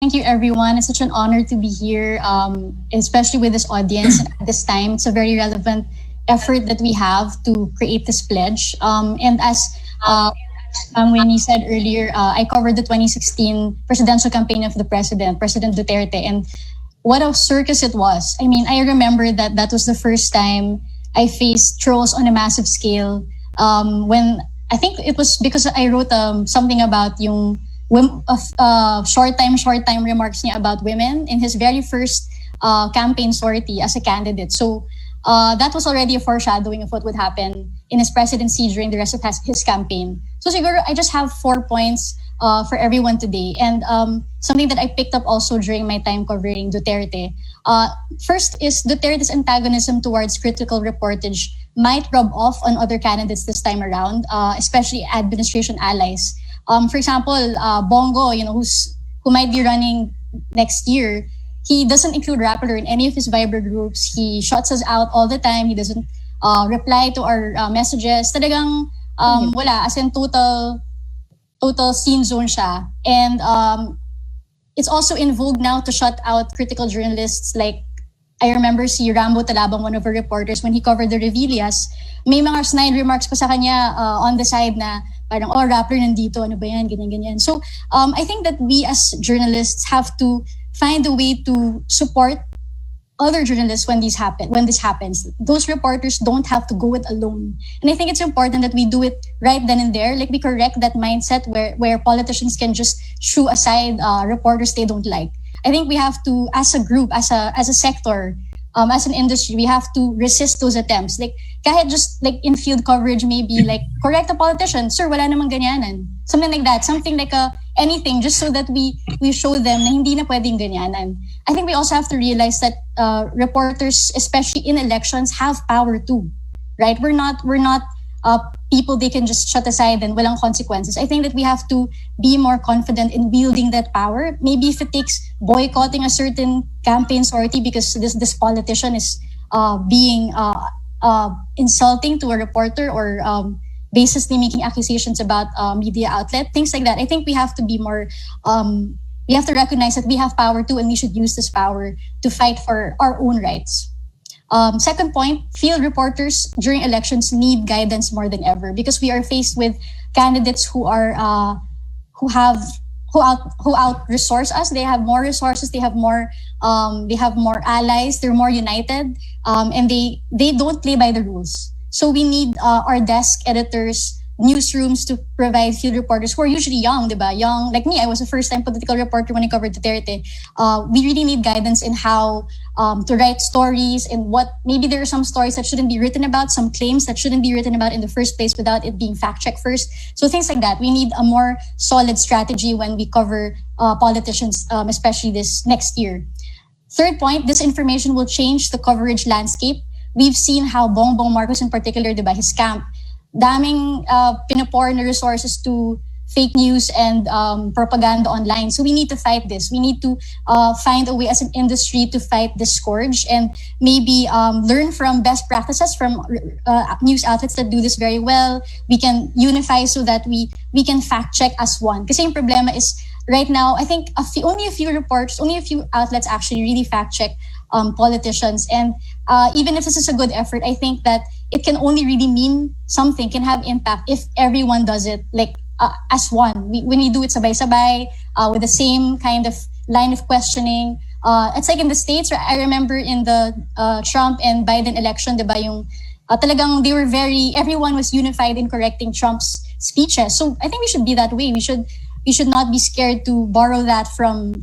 Thank you, everyone. It's such an honor to be here, especially with this audience at this time. It's a very relevant effort that we have to create this pledge. And as Winnie said earlier, I covered the 2016 presidential campaign of the President Duterte, and what a circus it was. I mean, I remember that was the first time I faced trolls on a massive scale. When I think it was because I wrote something about yung short time remarks niya about women in his very first campaign sortie as a candidate. So that was already a foreshadowing of what would happen in his presidency during the rest of his campaign. So siguro I just have 4 points for everyone today. And something that I picked up also during my time covering Duterte. First is Duterte's antagonism towards critical reportage might rub off on other candidates this time around, especially administration allies. For example, Bongo, who might be running next year, he doesn't include Rappler in any of his Viber groups. He shuts us out all the time. He doesn't reply to our messages. Talagang wala, as in total scene zone siya. And it's also in vogue now to shut out critical journalists. Like, I remember si Rambo Talabang, one of our reporters, when he covered the Revilias, may mga snide remarks pa sa kanya on the side na parang, Rappler nandito, ano ba yan, ganyan. So I think that we as journalists have to find a way to support other journalists when this happens. Those reporters don't have to go it alone. And I think it's important that we do it right then and there. Like, we correct that mindset where politicians can just shoo aside reporters they don't like. I think we have to, as a group, as a sector, as an industry, we have to resist those attempts. Like, kahit just like in field coverage, maybe like correct a politician, sir, wala namang ganyanan. Something like that, something like anything, just so that we show them na hindi na pwedeng ganyanan. I think we also have to realize that reporters, especially in elections, have power too, right? We're not people they can just shut aside and walang consequences. I think that we have to be more confident in wielding that power. Maybe if it takes boycotting a certain campaign sortie because this politician is being insulting to a reporter or baselessly making accusations about media outlet, things like that. I think we have to be more, we have to recognize that we have power too, and we should use this power to fight for our own rights. Second point, field reporters during elections need guidance more than ever because we are faced with candidates who out resource us. They have more resources. They have more allies. They're more united, and they don't play by the rules. So we need our desk editors, newsrooms to provide field reporters who are usually young, diba? Young, like me, I was a first-time political reporter when I covered Duterte. We really need guidance in how to write stories and what, maybe there are some stories that shouldn't be written about, some claims that shouldn't be written about in the first place without it being fact-checked first. So things like that. We need a more solid strategy when we cover politicians, especially this next year. Third point, this information will change the coverage landscape. We've seen how Bongbong Marcos in particular, diba, his camp, daming pinapour na resources to fake news and propaganda online. So we need to fight this. We need to find a way as an industry to fight this scourge and maybe learn from best practices from news outlets that do this very well. We can unify so that we can fact check as one. Kasi yung problema is right now, I think only a few reports, only a few outlets actually really fact check politicians. And even if this is a good effort, I think that it can only really mean something, can have impact if everyone does it like as one. When we do it sabay-sabay with the same kind of line of questioning. It's like in the States, I remember in the Trump and Biden election, diba, yung talagang everyone was unified in correcting Trump's speeches. So I think we should be that way. We should not be scared to borrow that from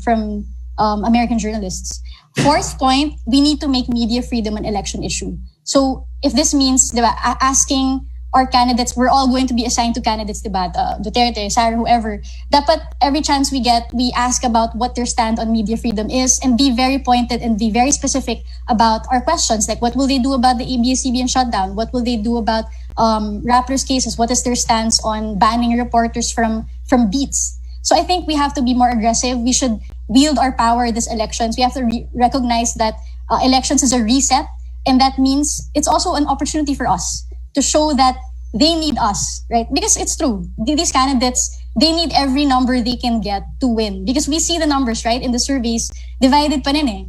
American journalists. Fourth point, we need to make media freedom an election issue. So if this means, diba, asking our candidates, we're all going to be assigned to candidates, diba, Duterte, Sarah, whoever. Dapat every chance we get, we ask about what their stand on media freedom is and be very pointed and be very specific about our questions. Like, what will they do about the ABS-CBN shutdown? What will they do about Rappler's cases? What is their stance on banning reporters from beats? So I think we have to be more aggressive. We should wield our power this elections. We have to recognize that elections is a reset. And that means it's also an opportunity for us to show that they need us, right? Because it's true. These candidates, they need every number they can get to win. Because we see the numbers, right, in the surveys, divided pa rin eh.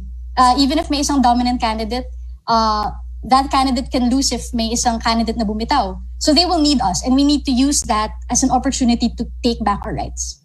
Even if may isang dominant candidate, that candidate can lose if may isang candidate na bumitaw. So they will need us, and we need to use that as an opportunity to take back our rights.